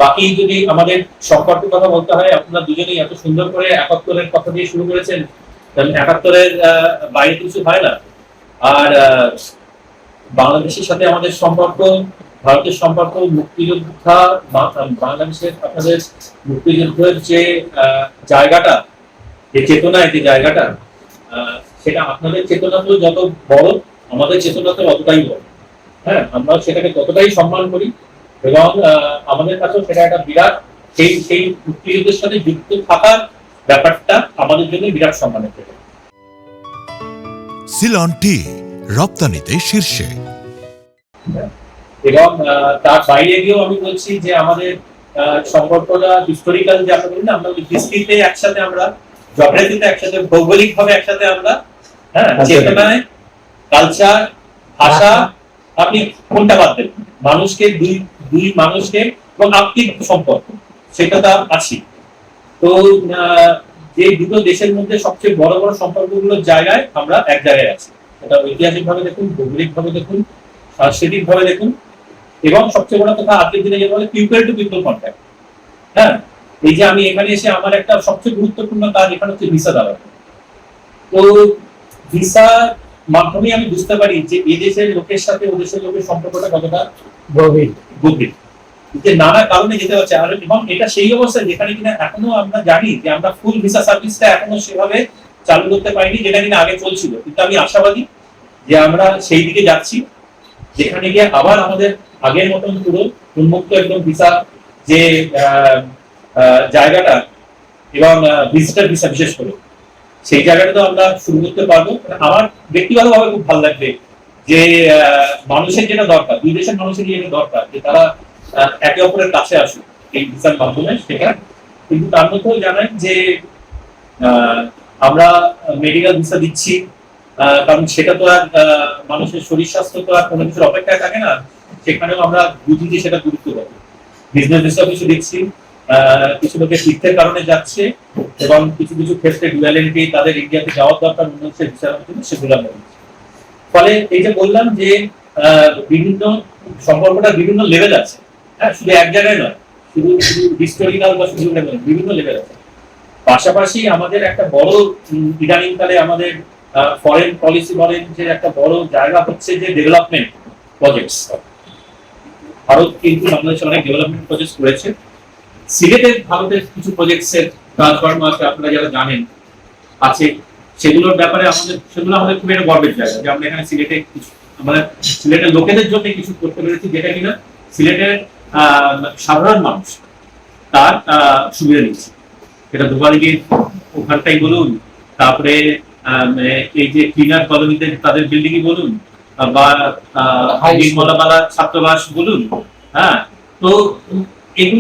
বাকি যদি আমাদের সম্পর্কের কথা বলতে হয়, আপনারা দুজনেই এত সুন্দর করে ৭১-এর কথা দিয়ে শুরু করেছেন, কারণ ৭১-এর বাইরে কিছু হয় না। আর বাংলাদেশের সাথে আমাদের সম্পর্ক, ভারতের সম্পর্ক, মুক্তিযোদ্ধা, বাংলাদেশের আপনাদের মুক্তিযুদ্ধের যে জায়গাটা, যে চেতনা, যে জায়গাটা, সেটা আপনাদের চেতনা তো যত বড়, আমাদের চেতনা তো ততটাই বড়। হ্যাঁ, আমরা সেটাকে ততটাই সম্মান করি এবং আমাদের কাছেও সেটা একটা বিরাট, সেই মুক্তিযুদ্ধের সাথে যুক্ত থাকার ব্যাপারটা আমাদের জন্য বিরাট সম্মানের জায়গা। সিলন টি রপ্তানিতে শীর্ষে। এবং তার বাইরে গিয়েও আমি বলছি যে আমাদের সম্পর্কটা হিস্টোরিক্যাল, যে আমরা বলি না, আমরা হিস্ট্রিতে একসাথে, আমরা জিওগ্রাফিতে একসাথে, ভৌগোলিক ভাবে একসাথে আমরা, হ্যাঁ, চেতনায়, কালচার, ভাষা, আপনি কোনটা বাদ দেন, মানুষকে দুই মানুষকে এবং আত্মিক সম্পর্ক, সেটা তো আছি। তো যে দুটো দেশের মধ্যে সবচেয়ে বড় বড় সম্পর্কগুলোর জায়গায় আমরা এক জায়গায় আছি। এটা ঐতিহাসিক ভাবে দেখুন, ভৌগোলিক ভাবে দেখুন, সাংস্কৃতিক ভাবে দেখুন, এবং সবচেয়ে বড় কথা আজকের দিনে যেটা বলে পিপল টু পিপল কন্ট্যাক্ট। হ্যাঁ, এই যে আমি এখানে এসে আমার একটা সবচেয়ে গুরুত্বপূর্ণ কাজ এখানে হচ্ছে ভিসা দেওয়া। তো ভিসার মাধ্যমে আমি বুঝতে পারি যে এই দেশের লোকের সাথে ও দেশের লোকের সম্পর্কটা কতটা গভীর। যে নানা কারণে যেতে হচ্ছে। আর এবং এটা সেই অবস্থা যেখানে কিনা এখনো আমরা জানি যে আমরা ফুল ভিসা সার্ভিসটা এখনো সেভাবে চালু করতে পারিনি, যেটা কিনা আগে চলছিল। কিন্তু আমি আশাবাদী যে আমরা সেই দিকে যাচ্ছি, যেখানে গিয়ে আবার আমাদের আগের মতন পুরো উন্মুক্ত একদম ভিসা যে জায়গাটা, এবং ভিজিটর ভিসা বিশেষ করে সেই জায়গাটা আমরা শুরু করতে পারবো। আমার ব্যক্তিগতভাবে খুব ভালো লাগবে যে মানুষের যেটা দরকার, দুই দেশের মানুষের যেটা দরকার, যে তারা একে অপরের কাছে আসুক এই ভিসার মাধ্যমে, সেটা। কিন্তু তার মধ্যেও জানেন যে আমরা মেডিকেল ভিসা দিচ্ছি, কারণ সেটা তো আর মানুষের শরীর স্বাস্থ্য তো আর কোনো কিছুর অপেক্ষায় থাকে না, সেখানেও আমরা বুঝি যে সেটা গুরুত্ব পাবো। বিজনেস ভিসা কিছু দিচ্ছি, কিছু লোকের তীর্থের কারণে যাচ্ছে, এবং কিছু কিছু ক্ষেত্রে ডুয়ালিটি, তাদের ইন্ডিয়াতে যাওয়ার দরকার উন্নয়নের ভিসার জন্য, সেগুলো আমরা দিচ্ছি। ফলে এই যে বললাম যে বিভিন্ন সম্পর্কটা বিভিন্ন লেভেল আছে, হ্যাঁ, শুধু এক জায়গায় নয়, শুধু শুধু হিস্টোরিক্যাল বা শুধু বিভিন্ন লেভেল আছে। পাশাপাশি আমাদের একটা বড় ইদানিংকালে আমাদের ফরেন পলিসি বলেন যে একটা বড় জায়গা হচ্ছে যে ডেভেলপমেন্ট প্রজেক্টস। ভারত কিন্তু বাংলাদেশে অনেক ডেভেলপমেন্ট প্রজেক্ট করেছে। সিলেটের ভারতের কিছু প্রজেক্টসের কাজকর্ম আছে, আপনারা যারা জানেন আছে, সেগুলোর ব্যাপারে আমাদের খুব একটা গর্বের জায়গা যে আমরা এখানে সিলেটে কিছু, আমাদের সিলেটের লোকেদের জন্য কিছু করতে পেরেছি, যেটা কিনা সিলেটের সাধারণ মানুষ তার সুবিধা নিচ্ছে। এটা দোকানিকে ওখানটাই বলুন, তারপরে এই যে ক্লিনার কলোনিদের তাদের বিল্ডিংই বলুন, বা ছাত্রাবাস বলুন, হ্যাঁ, তো এগুলো